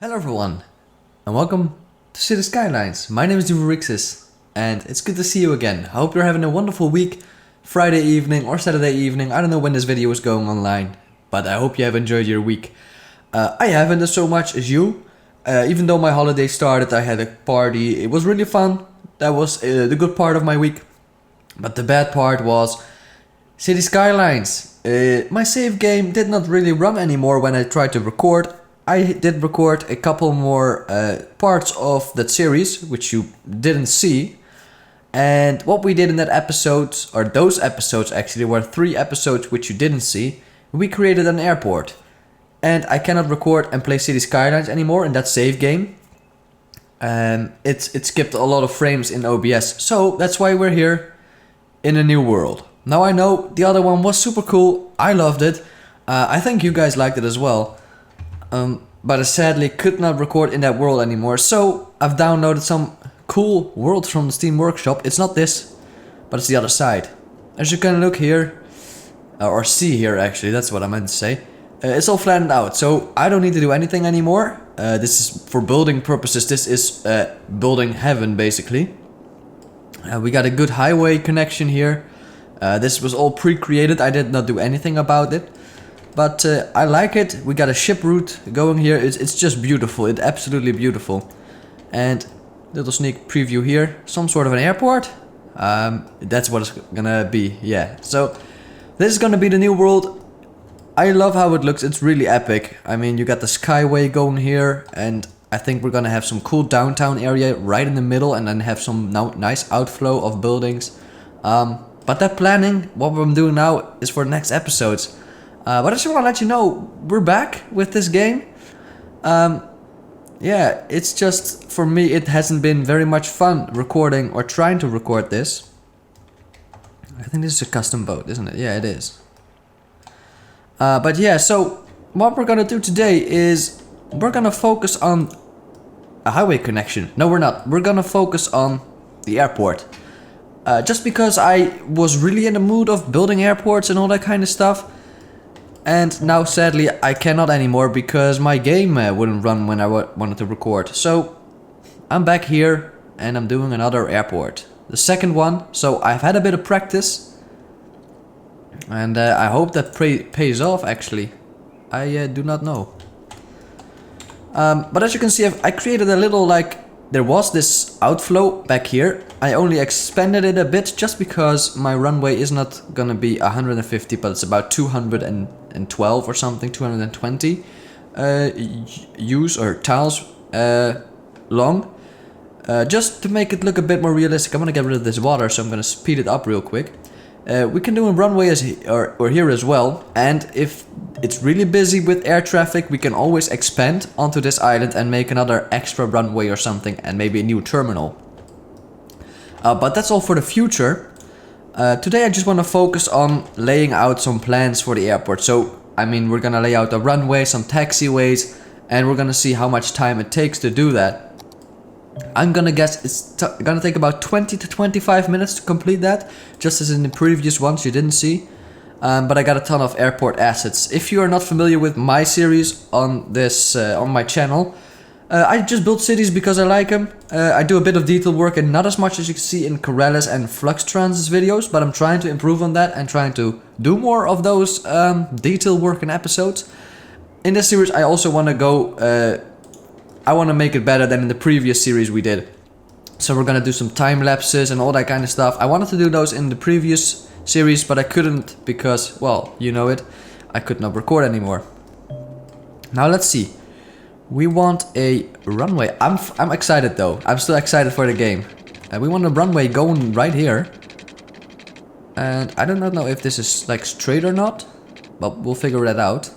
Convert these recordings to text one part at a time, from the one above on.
Hello everyone, and welcome to Cities Skylines. My name is Duvarixis, and it's good to see you again. I hope you're having a wonderful week, Friday evening or Saturday evening. I don't know when this video is going online, but I hope you have enjoyed your week. I haven't so much as you. Even though my holiday started, I had a party. It was really fun. That was the good part of my week. But the bad part was Cities Skylines. My save game did not really run anymore when I tried to record. I did record a couple more parts of that series, which you didn't see. And what we did in that episode, or those episodes actually, were 3 episodes which you didn't see. We created an airport. And I cannot record and play Cities Skylines anymore in that save game. It skipped a lot of frames in OBS. So that's why we're here in a new world. Now I know the other one was super cool. I loved it. I think you guys liked it as well. But I sadly could not record in that world anymore, so I've downloaded some cool worlds from the Steam Workshop. It's not this, but it's the other side. As you can look here, or see here actually, that's what I meant to say. It's all flattened out, so I don't need to do anything anymore. This is for building purposes, this is building heaven basically. We got a good highway connection here. This was all pre-created, I did not do anything about it. But I like it. We got a ship route going here. It's just beautiful. It's absolutely beautiful. And little sneak preview here. Some sort of an airport. That's what it's gonna be. Yeah. So this is gonna be the new world. I love how it looks. It's really epic. I mean, you got the skyway going here, and I think we're gonna have some cool downtown area right in the middle, and then have some nice outflow of buildings. But that planning, what I'm doing now, is for the next episodes. But I just want to let you know, we're back with this game. Yeah, it's just, for me, it hasn't been very much fun recording or trying to record this. I think this is a custom boat, isn't it? Yeah, it is. But yeah, so what we're gonna do today is we're gonna focus on a highway connection. No, we're not. We're gonna focus on the airport. Just because I was really in the mood of building airports and all that kind of stuff. And now sadly I cannot anymore because my game wouldn't run when I wanted to record. So I'm back here and I'm doing another airport. The second one, so I've had a bit of practice. And I hope that pays off actually. I do not know. But as you can see, I created a little there was this outflow back here. I only expanded it a bit just because my runway is not gonna be 150, but it's about 212 or something, 220 use or tiles long. Just to make it look a bit more realistic, I'm gonna get rid of this water, so I'm gonna speed it up real quick. We can do a runway or here as well, and if it's really busy with air traffic, we can always expand onto this island and make another extra runway or something, and maybe a new terminal. But that's all for the future. Today I just want to focus on laying out some plans for the airport. So, I mean, we're gonna lay out a runway, some taxiways, and we're gonna see how much time it takes to do that. I'm gonna guess it's gonna take about 20 to 25 minutes to complete that, just as in the previous ones you didn't see. But I got a ton of airport assets. If you are not familiar with my series on this on my channel, I just build cities because I like them. I do a bit of detail work and not as much as you can see in Corellis and Fluxtrans videos, but I'm trying to improve on that and trying to do more of those detail work in episodes. In this series I also want to go I want to make it better than in the previous series we did. So we're gonna do some time lapses and all that kind of stuff. I wanted to do those in the previous series, but I couldn't because, well, you know it, I could not record anymore. Now let's see. We want a runway. I'm excited though. I'm still excited for the game. We want a runway going right here. And I do not know if this is like straight or not, but we'll figure that out.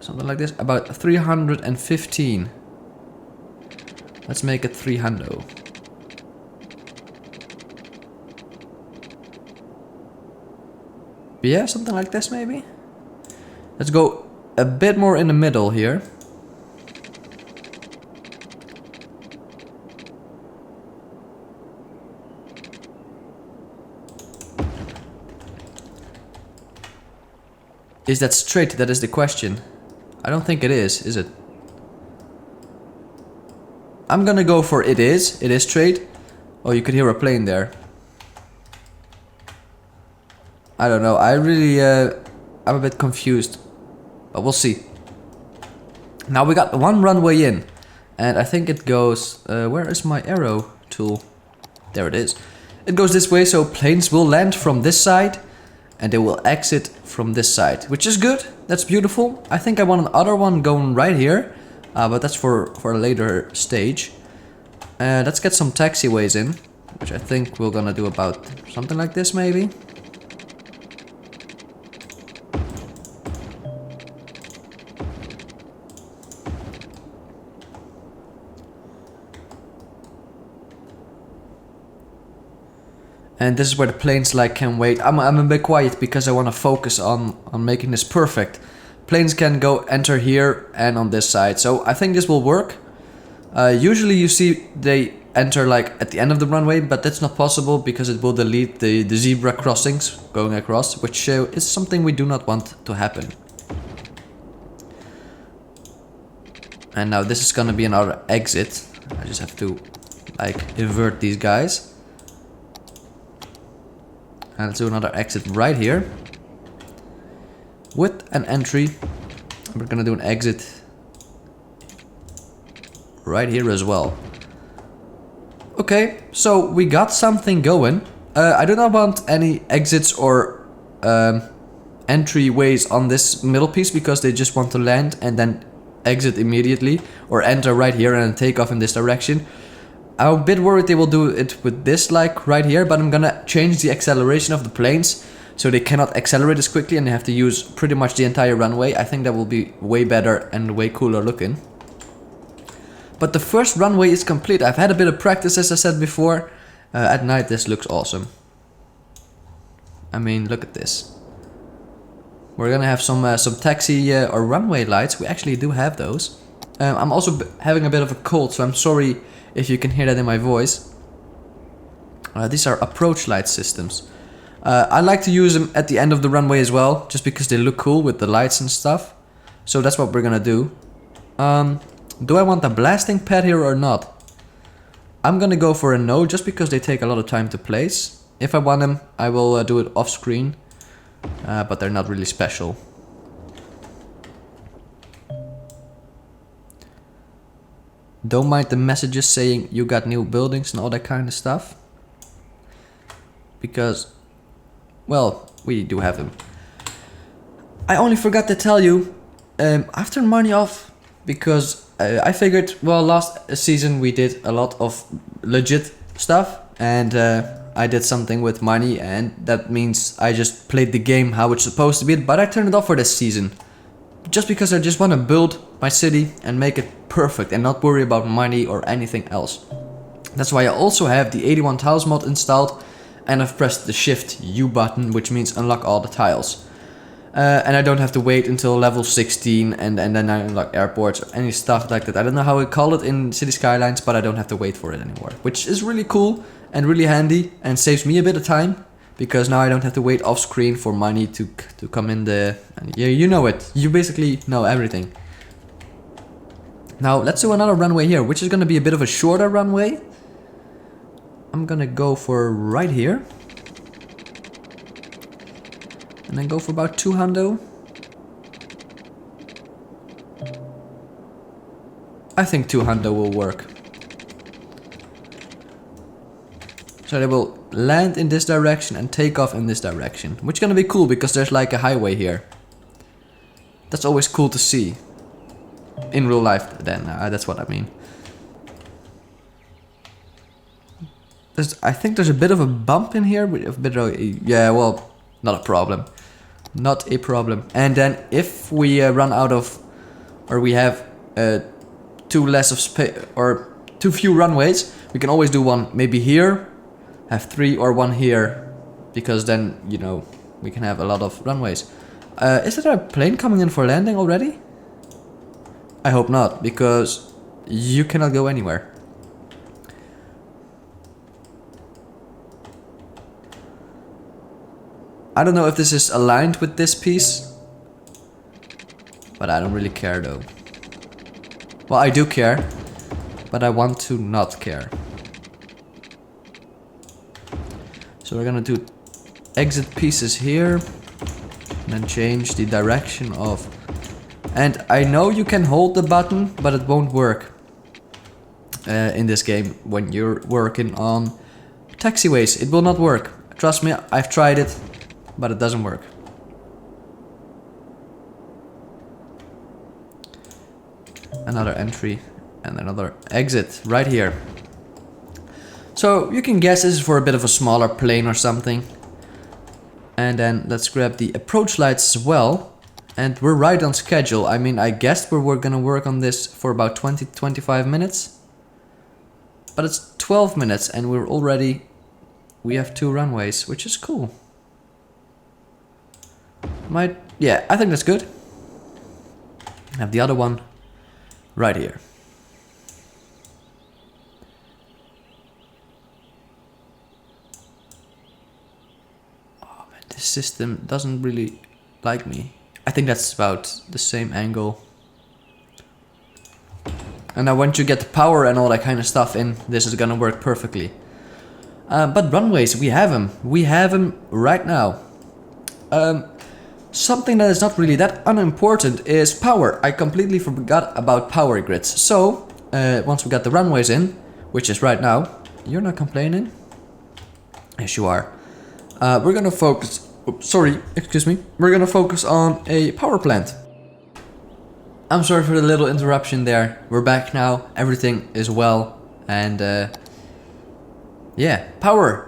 Something like this, about 315. Let's make it 300. Yeah, something like this maybe. Let's go a bit more in the middle here. Is that straight? That is the question. I don't think it is it? I'm gonna go for it is straight. Oh, you could hear a plane there. I don't know, I really, I'm a bit confused. But we'll see. Now we got one runway in. And I think it goes, where is my arrow tool? There it is. It goes this way, so planes will land from this side. And they will exit from this side, which is good. That's beautiful. I think I want another one going right here. But that's for a later stage. Let's get some taxiways in. Which I think we're gonna do about something like this maybe. And this is where the planes like can wait. I'm a bit quiet because I want to focus on making this perfect. Planes can go enter here and on this side. So I think this will work. Usually you see they enter like at the end of the runway, but that's not possible because it will delete the zebra crossings going across, which is something we do not want to happen. And now this is gonna be another exit. I just have to like invert these guys. And let's do another exit right here. With an entry. We're gonna do an exit right here as well. Okay, so we got something going. I do not want any exits or entryways on this middle piece because they just want to land and then exit immediately or enter right here and take off in this direction. I'm a bit worried they will do it with this like right here, but I'm gonna change the acceleration of the planes so they cannot accelerate as quickly and they have to use pretty much the entire runway. I think that will be way better and way cooler looking. But the first runway is complete. I've had a bit of practice, as I said before. At night this looks awesome. I mean, look at this. We're gonna have some taxi or runway lights. We actually do have those. I'm also having a bit of a cold, so I'm sorry if you can hear that in my voice. These are approach light systems. I like to use them at the end of the runway as well, just because they look cool with the lights and stuff. So that's what we're gonna do. Do I want a blasting pad here or not? I'm gonna go for a no, just because they take a lot of time to place. If I want them, I will do it off screen. But they're not really special. Don't mind the messages saying you got new buildings and all that kind of stuff. Because, well, we do have them. I only forgot to tell you, I've turned money off because I figured, well, last season we did a lot of legit stuff. And I did something with money, and that means I just played the game how it's supposed to be. But I turned it off for this season. Just because I just want to build my city and make it perfect and not worry about money or anything else. That's why I also have the 81 tiles mod installed, and I've pressed the Shift U button, which means unlock all the tiles. And I don't have to wait until level 16 and then I unlock airports or any stuff like that. I don't know how we call it in Cities Skylines, but I don't have to wait for it anymore. Which is really cool and really handy and saves me a bit of time. Because now I don't have to wait off screen for money to come in the... And yeah, you know it. You basically know everything. Now let's do another runway here, which is going to be a bit of a shorter runway. I'm going to go for right here. And then go for about 200. I think 200 will work. So they will land in this direction and take off in this direction. Which is gonna be cool because there's like a highway here. That's always cool to see. In real life then, that's what I mean. I think there's a bit of a bump in here. Yeah, well, not a problem. Not a problem. And then if we run out of... Or we have too less of space... Or too few runways, we can always do one maybe here. Have 3 or 1 here, because then, you know, we can have a lot of runways. Is there a plane coming in for landing already? I hope not, because you cannot go anywhere. I don't know if this is aligned with this piece, but I don't really care though. Well, I do care. but I want to not care. So we're gonna do exit pieces here, and then change the direction of... And I know you can hold the button, but it won't work in this game when you're working on taxiways. It will not work. Trust me, I've tried it, but it doesn't work. Another entry and another exit right here. So you can guess this is for a bit of a smaller plane or something. And then let's grab the approach lights as well. And we're right on schedule. I mean, I guessed we're gonna work on this for about 20-25 minutes. But it's 12 minutes and we have 2 runways, which is cool. Yeah, I think that's good. Have the other one right here. Oh man, this system doesn't really like me. I think that's about the same angle. And now once you get the power and all that kind of stuff in, this is gonna work perfectly. But runways, we have them. We have them right now. Something that is not really that unimportant is power. I completely forgot about power grids. So, once we got the runways in, which is right now, you're not complaining? Yes, you are. We're gonna focus... Sorry, excuse me. We're gonna focus on a power plant. I'm sorry for the little interruption there. We're back now. Everything is well. And yeah, power.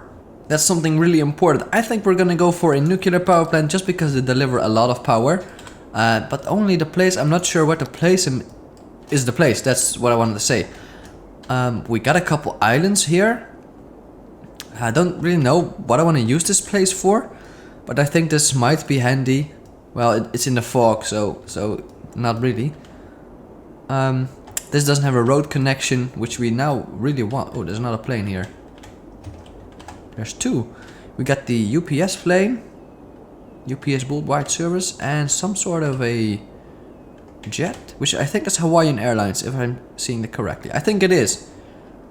That's something really important. I think we're gonna go for a nuclear power plant just because they deliver a lot of power. But only the place, I'm not sure what the place is the place. That's what I wanted to say. We got a couple islands here. I don't really know what I want to use this place for. But I think this might be handy. Well, it's in the fog, so not really. This doesn't have a road connection, which we now really want. Oh, there's another plane here. There's 2. We got the UPS plane, UPS worldwide service, and some sort of a jet, which I think is Hawaiian Airlines, if I'm seeing it correctly. I think it is.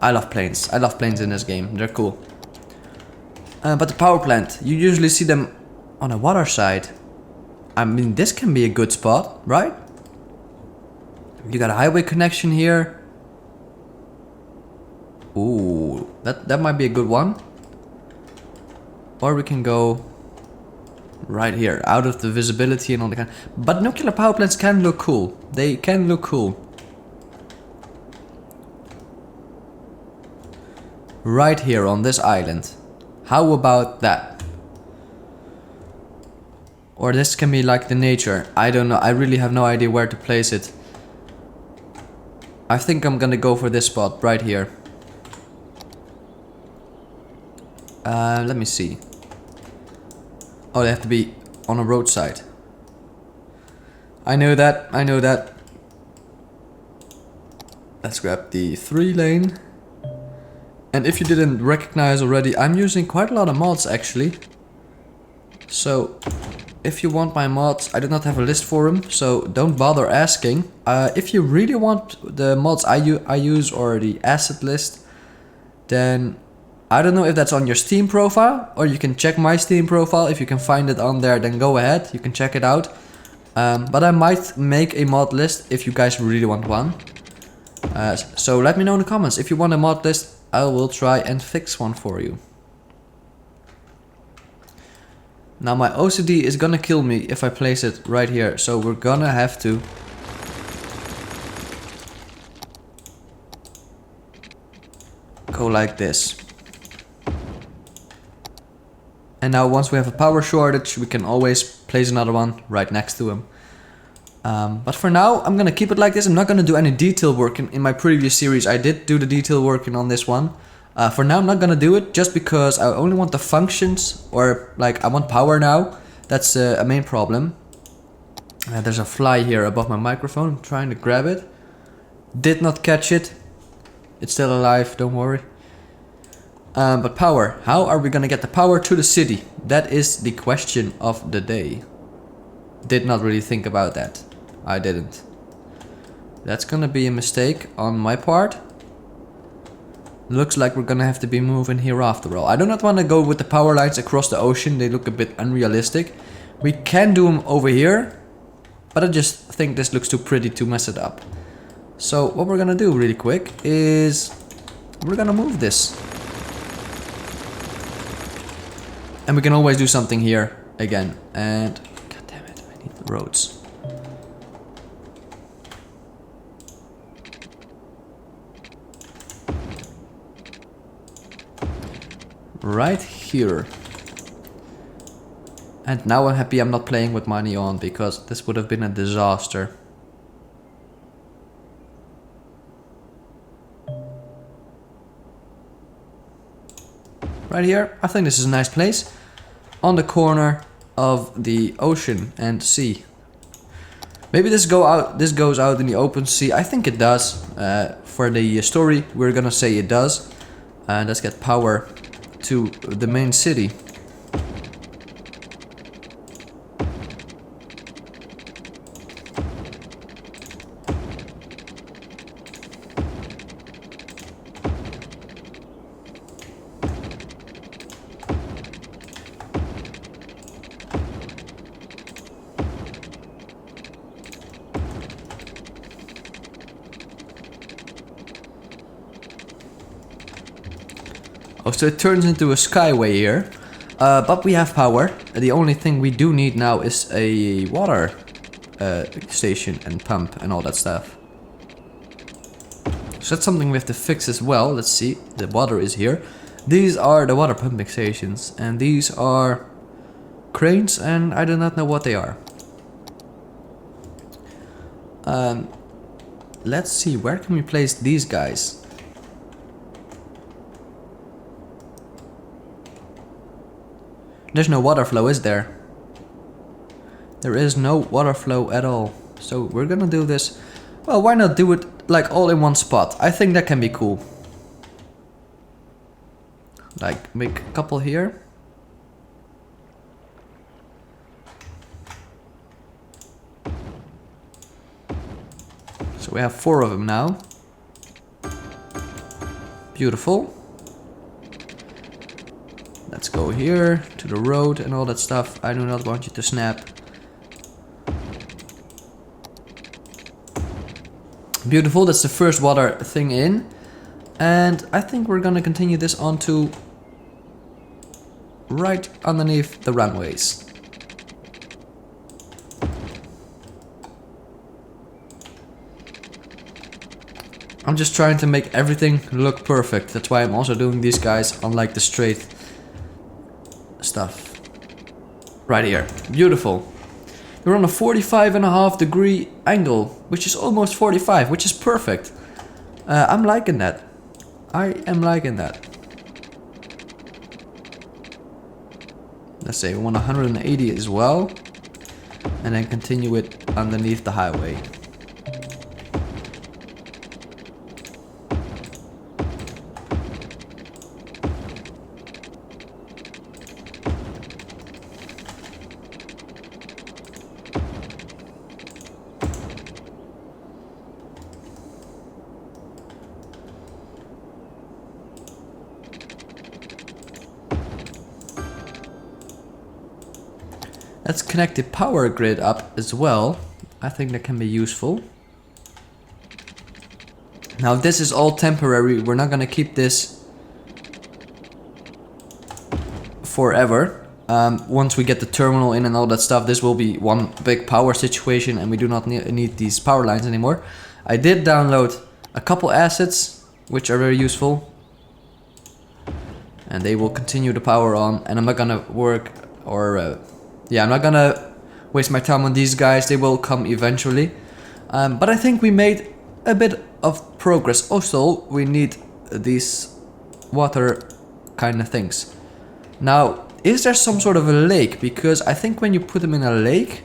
I love planes. I love planes in this game. They're cool. But the power plant, you usually see them on a water side. I mean, this can be a good spot, right? You got a highway connection here. Ooh, that might be a good one. Or we can go right here, out of the visibility and all that kind. But nuclear power plants can look cool. They can look cool. Right here on this island. How about that? Or this can be like the nature. I don't know. I really have no idea where to place it. I think I'm gonna go for this spot right here. Let me see. Oh, they have to be on a roadside. I know that. I know that. Let's grab the 3-lane. And if you didn't recognize already, I'm using quite a lot of mods actually. So, if you want my mods, I do not have a list for them, so don't bother asking. If you really want the mods I use or the asset list, then I don't know if that's on your Steam profile, or you can check my Steam profile. If you can find it on there, then go ahead, you can check it out. But I might make a mod list if you guys really want one. So let me know in the comments. If you want a mod list, I will try and fix one for you. Now my OCD is gonna kill me if I place it right here, so we're gonna have to go like this. And now once we have a power shortage, we can always place another one right next to him. But for now, I'm gonna keep it like this. I'm not gonna do any detail work. In my previous series, I did do the detail working on this one. For now, I'm not gonna do it just because I only want the functions, or like I want power now. That's a main problem. There's a fly here above my microphone. I'm trying to grab it. Did not catch it. It's still alive, don't worry. But power. How are we gonna get the power to the city? That is the question of the day. Did not really think about that. I didn't. That's gonna be a mistake on my part. Looks like we're gonna have to be moving here after all. I do not want to go with the power lines across the ocean. They look a bit unrealistic. We can do them over here, but I just think this looks too pretty to mess it up. So what we're gonna do really quick is we're gonna move this. And we can always do something here again. And god damn it, I need the roads. Right here. And now I'm happy I'm not playing with money on, because this would have been a disaster. Right here, I think this is a nice place. On the corner of the ocean and sea. Maybe this goes out in the open sea. I think it does. For the story, we're gonna say it does. And let's get power to the main city. Oh, so it turns into a skyway here. But we have power. The only thing we do need now is a water station and pump and all that stuff. So that's something we have to fix as well. Let's see. The water is here. These are the water pumping stations. And these are cranes, and I do not know what they are. Let's see. Where can we place these guys? There's no water flow, is there? There is no water flow at all. So we're gonna do this. Well, why not do it like all in one spot? I think that can be cool. Like make a couple here. So we have 4 of them now. Beautiful. Let's go here to the road and all that stuff. I do not want you to snap. Beautiful, that's the first water thing in. And I think we're gonna continue this on to right underneath the runways. I'm just trying to make everything look perfect. That's why I'm also doing these guys on like the straight stuff. Right here. Beautiful. We're on a 45.5-degree angle, which is almost 45, which is perfect. I'm liking that. I am liking that. Let's say we want 180 as well. And then continue it underneath the highway. Let's connect the power grid up as well. I think that can be useful. Now this is all temporary. We're not gonna keep this forever. Once we get the terminal in and all that stuff, this will be one big power situation and we do not need these power lines anymore. I did download a couple assets which are very useful. And they will continue the power on, and I'm not gonna work or yeah, I'm not gonna waste my time on these guys. They will come eventually. But I think we made a bit of progress. Also, we need these water kind of things. Now, is there some sort of a lake? Because I think when you put them in a lake,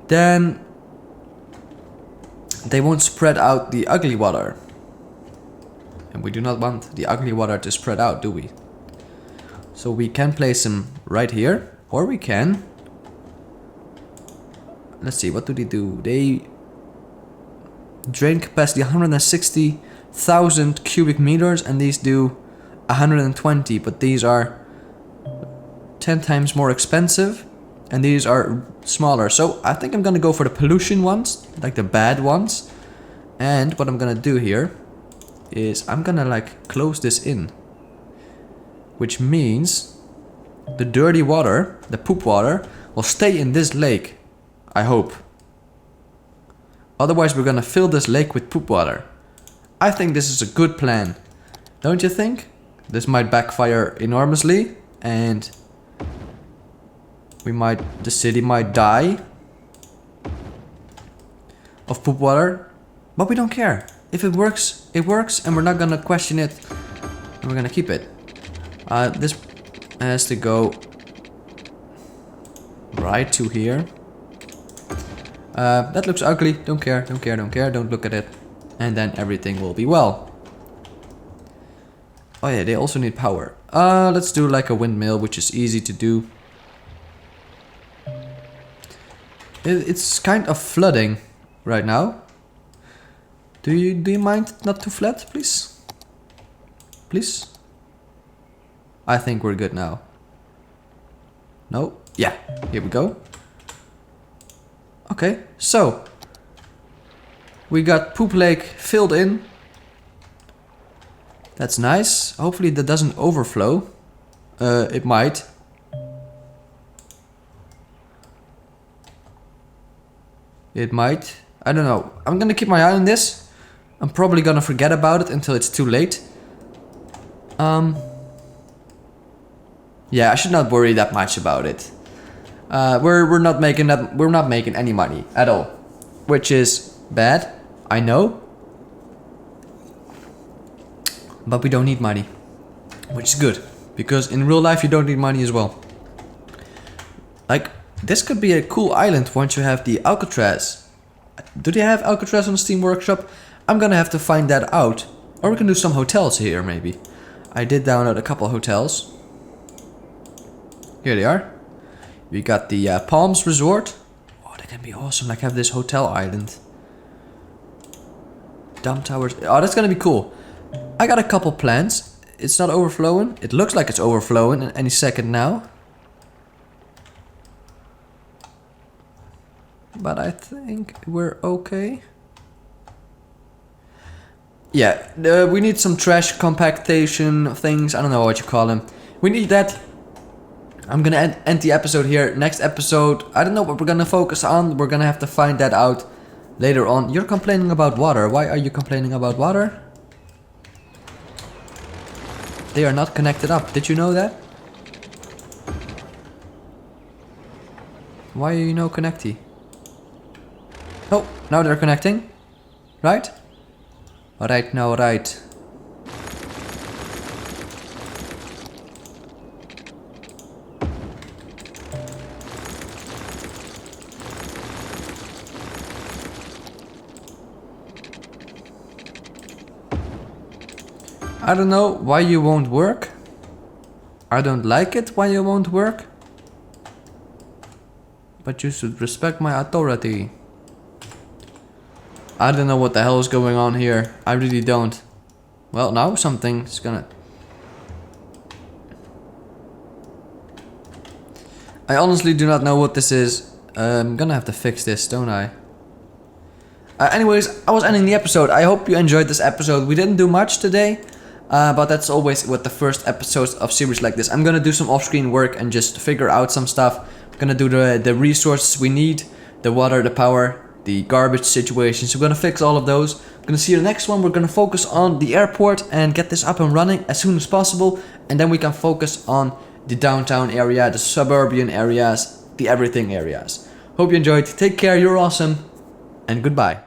then they won't spread out the ugly water. And we do not want the ugly water to spread out, do we? So we can place them right here, or we can... Let's see, what do? They drain capacity 160 1,000 cubic meters and these do 120, but these are 10 times more expensive and these are smaller. So I think I'm gonna go for the pollution ones, like the bad ones. And what I'm gonna do here is I'm gonna like close this in, which means the dirty water, the poop water, will stay in this lake, I hope. Otherwise we're gonna fill this lake with poop water. I think this is a good plan, don't you think? This might backfire enormously and the city might die of poop water, but we don't care. If it works, it works and we're not gonna question it and we're gonna keep it. This has to go right to here. That looks ugly, don't care, don't care, don't care, don't look at it. And then everything will be well. Oh yeah, they also need power. Let's do like a windmill, which is easy to do. It's kind of flooding right now. Do you mind not to flood, please? Please? I think we're good now. No? Yeah, here we go. Okay, so we got poop lake filled in. That's nice. Hopefully that doesn't overflow. It might. It might. I don't know. I'm gonna keep my eye on this. I'm probably gonna forget about it until it's too late. Yeah, I should not worry that much about it. We're not making that. We're not making any money at all, which is bad. I know, but we don't need money, which is good because in real life you don't need money as well. Like this could be a cool island once you have the Alcatraz. Do they have Alcatraz on Steam Workshop? I'm gonna have to find that out, or we can do some hotels here maybe. I did download a couple hotels. Here they are. We got the Palms Resort. Oh, that can be awesome. Like have this hotel island. Dump towers. Oh, that's gonna be cool. I got a couple plans. It's not overflowing. It looks like it's overflowing any second now. But I think we're okay. Yeah, we need some trash compactation things. I don't know what you call them. We need that. I'm gonna end the episode here. Next episode, I don't know what we're gonna focus on. We're gonna have to find that out later on. You're complaining about water. Why are you complaining about water? They are not connected up. Did you know that? Why are you no connecty? Oh, now they're connecting. Right? Alright, now right. I don't know why you won't work. I don't like it why you won't work. But you should respect my authority. I don't know what the hell is going on here. I really don't. Well, now something's gonna... I honestly do not know what this is. I'm gonna have to fix this, don't I? Anyways, I was ending the episode. I hope you enjoyed this episode. We didn't do much today. But that's always with the first episodes of series like this. I'm gonna do some off-screen work and just figure out some stuff. I'm gonna do the resources we need. The water, the power, the garbage situations. We're gonna fix all of those. I'm gonna see you in the next one. We're gonna focus on the airport and get this up and running as soon as possible. And then we can focus on the downtown area, the suburban areas, the everything areas. Hope you enjoyed. Take care, you're awesome. And goodbye.